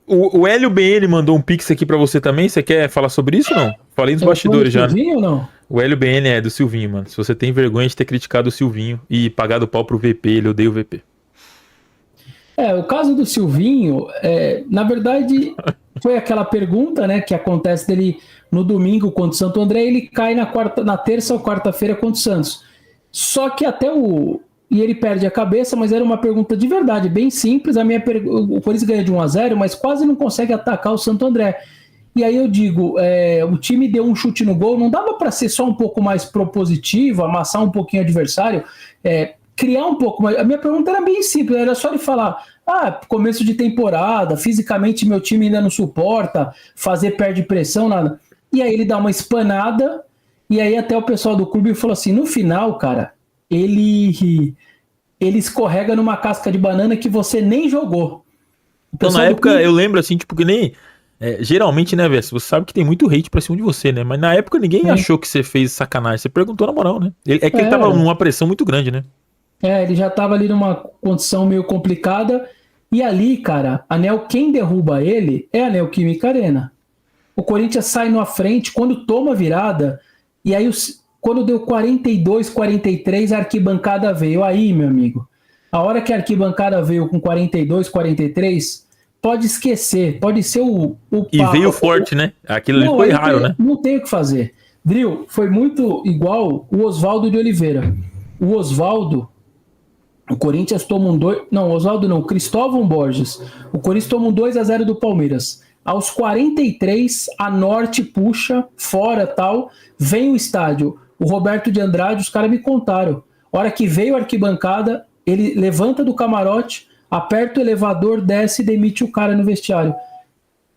O Hélio BN mandou um pix aqui pra você também. Você quer falar sobre isso ou não? Falei nos Foi do bastidores já, né? Silvinho ou não? O Hélio BN é do Silvinho, mano. Se você tem vergonha de ter criticado o Silvinho e pagado pau pro VP, ele odeia o VP. O caso do Silvinho, na verdade, foi aquela pergunta, né, que acontece dele no domingo contra o Santo André, ele cai na terça ou quarta-feira contra o Santos. Só que e ele perde a cabeça, mas era uma pergunta de verdade, bem simples. O Corinthians ganha de 1-0, mas quase não consegue atacar o Santo André. E aí eu digo, o time deu um chute no gol, não dava para ser só um pouco mais propositivo, amassar um pouquinho o adversário, criar um pouco mais. A minha pergunta era bem simples, era só ele falar: começo de temporada, fisicamente meu time ainda não suporta, perde pressão, nada. E aí ele dá uma espanada, e aí até o pessoal do clube falou assim: no final, cara, ele escorrega numa casca de banana que você nem jogou. Então, na época, eu lembro assim, tipo, que nem. Geralmente, né, velho? Você sabe que tem muito hate pra cima de você, né? Mas na época ninguém achou que você fez sacanagem. Você perguntou na moral, né? É que ele tava numa pressão muito grande, né? Ele já tava ali numa condição meio complicada. E ali, cara, quem derruba ele é a Neoquímica Arena. O Corinthians sai na frente quando toma virada. E aí, quando deu 42, 43, a arquibancada veio. Aí, meu amigo, a hora que a arquibancada veio com 42, 43, pode esquecer. Pode ser o E veio forte, né? Aquilo ali foi raro, né? Não tem o que fazer. Drill, foi muito igual o Oswaldo de Oliveira. O Oswaldo, o Corinthians toma um 2. Não, Oswaldo não, Cristóvão Borges. O Corinthians toma um 2-0 do Palmeiras. Aos 43, a Norte puxa, fora tal, vem o estádio. O Roberto de Andrade, os caras me contaram. A hora que veio a arquibancada, ele levanta do camarote, aperta o elevador, desce e demite o cara no vestiário.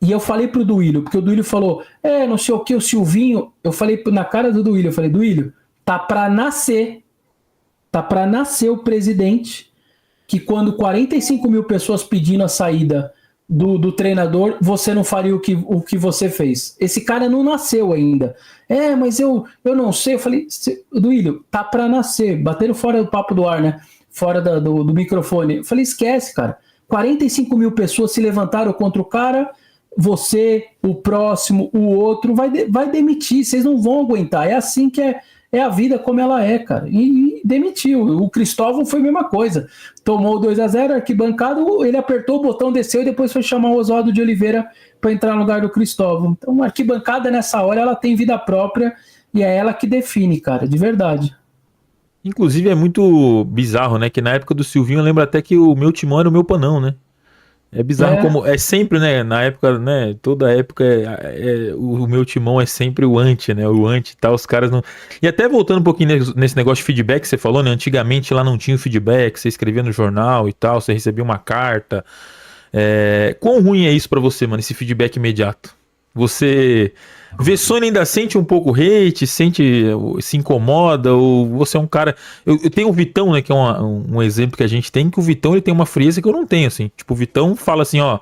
E eu falei pro Duílio, porque o Duílio falou, não sei o que, o Silvinho. Eu falei na cara do Duílio, eu falei: Duílio, tá pra nascer o presidente, que quando 45 mil pessoas pedindo a saída do treinador, você não faria o que você fez. Esse cara não nasceu ainda. Mas eu não sei. Eu falei: Duílio, tá pra nascer. Bateram fora do papo do ar, né? Fora do microfone. Eu falei: esquece, cara. 45 mil pessoas se levantaram contra o cara. Você, o próximo, o outro, vai demitir. Vocês não vão aguentar. É assim que é a vida como ela é, cara. E demitiu. O Cristóvão foi a mesma coisa. Tomou 2-0, arquibancada, ele apertou o botão, desceu e depois foi chamar o Oswaldo de Oliveira para entrar no lugar do Cristóvão. Então, a arquibancada nessa hora, ela tem vida própria e é ela que define, cara, de verdade. Inclusive é muito bizarro, né? Que na época do Silvinho eu lembro até que o meu timão era o meu panão, né? É bizarro como é sempre, né? Na época, né? Toda época o meu timão é sempre o anti, né? O anti e tal. Os caras não. E até voltando um pouquinho nesse negócio de feedback que você falou, né? Antigamente lá não tinha o feedback, você escrevia no jornal e tal, você recebia uma carta. Quão ruim é isso pra você, mano? Esse feedback imediato? Você vê Sony ainda sente um pouco hate, se incomoda, ou você é um cara. Eu tenho o Vitão, né, que é um exemplo que a gente tem, que o Vitão ele tem uma frieza que eu não tenho, assim. Tipo, o Vitão fala assim, ó.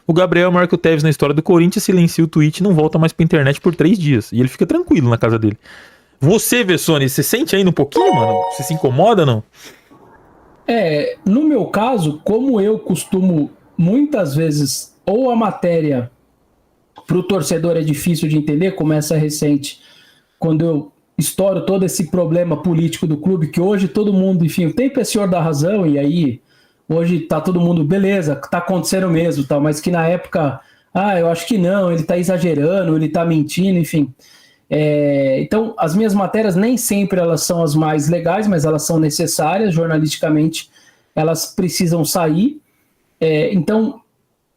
O Gabriel Marco Teves na história do Corinthians silencia o tweet e não volta mais pra internet por 3 dias. E ele fica tranquilo na casa dele. Você, Vessone, você sente ainda um pouquinho, mano? Você se incomoda, não? No meu caso, como eu costumo muitas vezes, ou a matéria para o torcedor é difícil de entender, como essa recente, quando eu estouro todo esse problema político do clube, que hoje todo mundo, enfim, o tempo é senhor da razão, e aí hoje tá todo mundo, beleza, tá acontecendo mesmo, tal, mas que na época, eu acho que não, ele tá exagerando, ele tá mentindo, enfim. Então, as minhas matérias nem sempre elas são as mais legais, mas elas são necessárias, jornalisticamente elas precisam sair. Então,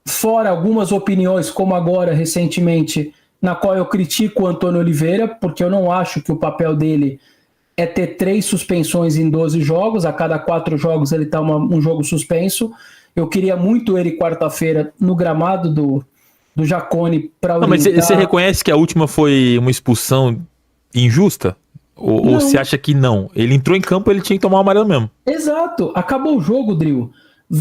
fora algumas opiniões, como agora, recentemente, na qual eu critico o Antônio Oliveira, porque eu não acho que o papel dele é ter 3 suspensões em 12 jogos, a cada 4 jogos ele está um jogo suspenso. Eu queria muito ele quarta-feira no gramado do Jacone para Não, mas orientar. você reconhece que a última foi uma expulsão injusta? Ou você acha que não? Ele entrou em campo, ele tinha que tomar o amarelo mesmo. Exato. Acabou o jogo, Drill.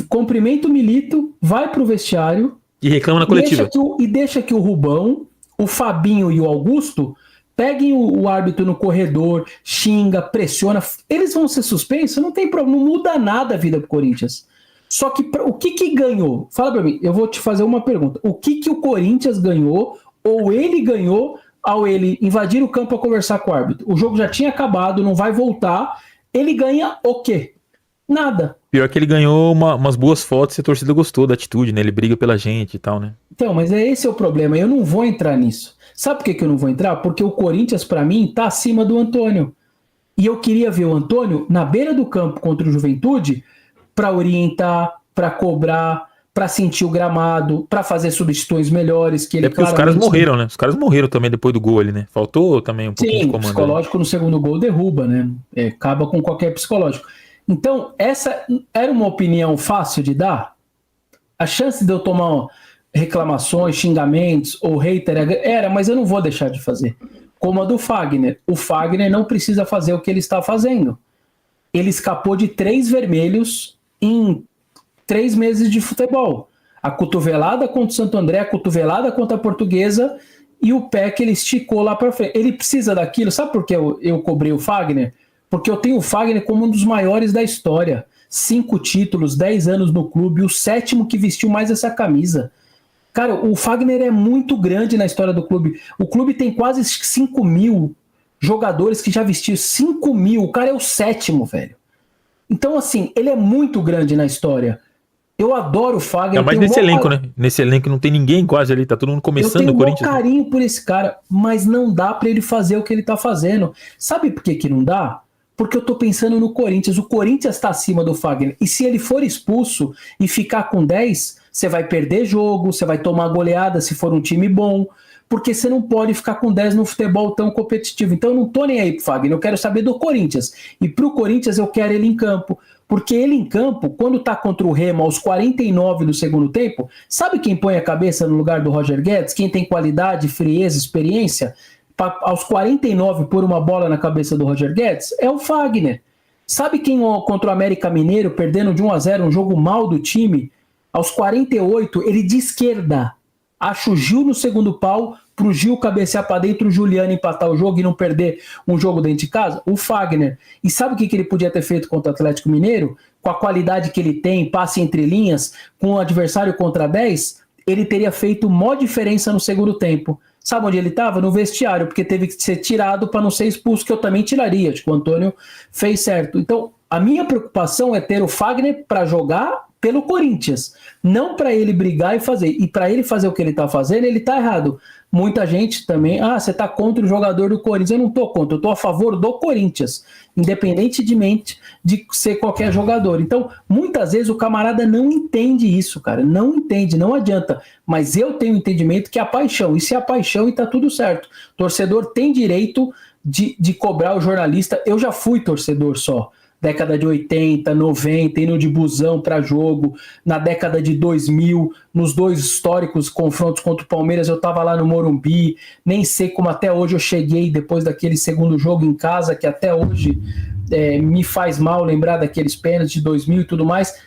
Cumprimenta o Milito, vai pro vestiário E reclama na coletiva. deixa que o Rubão, o Fabinho e o Augusto peguem o árbitro no corredor, xinga, pressiona. Eles vão ser suspensos, não tem problema, não muda nada a vida pro Corinthians. Só que o que ganhou? Fala pra mim, eu vou te fazer uma pergunta. O que o Corinthians ganhou, ou ele ganhou, ao ele invadir o campo a conversar com o árbitro? O jogo já tinha acabado, não vai voltar. Ele ganha o quê? Nada. Pior que ele ganhou umas boas fotos e a torcida gostou da atitude, né? Ele briga pela gente e tal, né? Então, mas esse é o problema. Eu não vou entrar nisso. Sabe por que eu não vou entrar? Porque o Corinthians, pra mim, tá acima do Antônio. E eu queria ver o Antônio na beira do campo contra o Juventude para orientar, para cobrar, para sentir o gramado, para fazer substituições melhores. Que ele Porque os caras morreram, né? Os caras morreram também depois do gol ali, né? Faltou também um pouquinho de Sim, o comando. psicológico no segundo gol derruba, né? Acaba com qualquer psicológico. Então, essa era uma opinião fácil de dar? A chance de eu tomar reclamações, xingamentos ou hater era, mas eu não vou deixar de fazer. Como a do Fagner. O Fagner não precisa fazer o que ele está fazendo. Ele escapou de 3 vermelhos em 3 meses de futebol. A cotovelada contra o Santo André, a cotovelada contra a Portuguesa e o pé que ele esticou lá para frente. Ele precisa daquilo. Sabe por que eu cobrei o Fagner? Porque eu tenho o Fagner como um dos maiores da história. 5 títulos, 10 anos no clube, o 7º que vestiu mais essa camisa. Cara, o Fagner é muito grande na história do clube. O clube tem quase 5 mil jogadores que já vestiu 5 mil. O cara é o 7º, velho. Então, assim, ele é muito grande na história. Eu adoro o Fagner. Mas nesse elenco, né? Nesse elenco não tem ninguém quase ali, tá todo mundo começando o Corinthians. Eu tenho um carinho por esse cara, mas não dá pra ele fazer o que ele tá fazendo. Sabe por que não dá? Porque eu tô pensando no Corinthians. O Corinthians tá acima do Fagner. E se ele for expulso e ficar com 10, você vai perder jogo, você vai tomar goleada se for um time bom, porque você não pode ficar com 10 no futebol tão competitivo. Então eu não tô nem aí pro Fagner, eu quero saber do Corinthians. E pro Corinthians eu quero ele em campo. Porque ele em campo, quando tá contra o Remo aos 49 do segundo tempo, sabe quem põe a cabeça no lugar do Roger Guedes? Quem tem qualidade, frieza, experiência? Aos 49 pôr uma bola na cabeça do Roger Guedes? É o Fagner. Sabe quem contra o América Mineiro, perdendo de 1-0, um jogo mal do time? Aos 48, ele de esquerda acha o Gil no segundo pau, pro Gil cabecear para dentro, o Juliano empatar o jogo e não perder um jogo dentro de casa? O Fagner. E sabe o que ele podia ter feito contra o Atlético Mineiro? Com a qualidade que ele tem, passe entre linhas, com o adversário contra 10, ele teria feito maior diferença no segundo tempo. Sabe onde ele estava? No vestiário, porque teve que ser tirado para não ser expulso, que eu também tiraria. Acho que o Antônio fez certo. Então, a minha preocupação é ter o Fagner para jogar pelo Corinthians, não para ele brigar e fazer. E para ele fazer o que ele está fazendo, ele está errado. Muita gente também, você está contra o jogador do Corinthians. Eu não estou contra, eu estou a favor do Corinthians, independentemente de ser qualquer jogador. Então, muitas vezes o camarada não entende isso, cara, não entende, não adianta. Mas eu tenho entendimento que é a paixão, isso é a paixão e está tudo certo. O torcedor tem direito de cobrar o jornalista. Eu já fui torcedor só. Década de 80, 90, indo de busão para jogo, na década de 2000, nos 2 históricos confrontos contra o Palmeiras, eu estava lá no Morumbi, nem sei como até hoje eu cheguei depois daquele segundo jogo em casa, que até hoje me faz mal lembrar daqueles pênaltis de 2000 e tudo mais.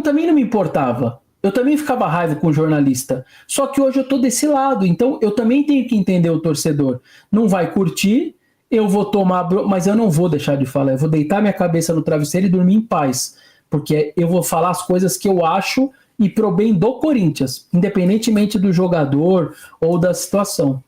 Também não me importava, eu também ficava raiva com o jornalista, só que hoje eu tô desse lado, então eu também tenho que entender o torcedor. Não vai curtir, eu vou tomar, mas eu não vou deixar de falar, eu vou deitar minha cabeça no travesseiro e dormir em paz, porque eu vou falar as coisas que eu acho e pro bem do Corinthians, independentemente do jogador ou da situação.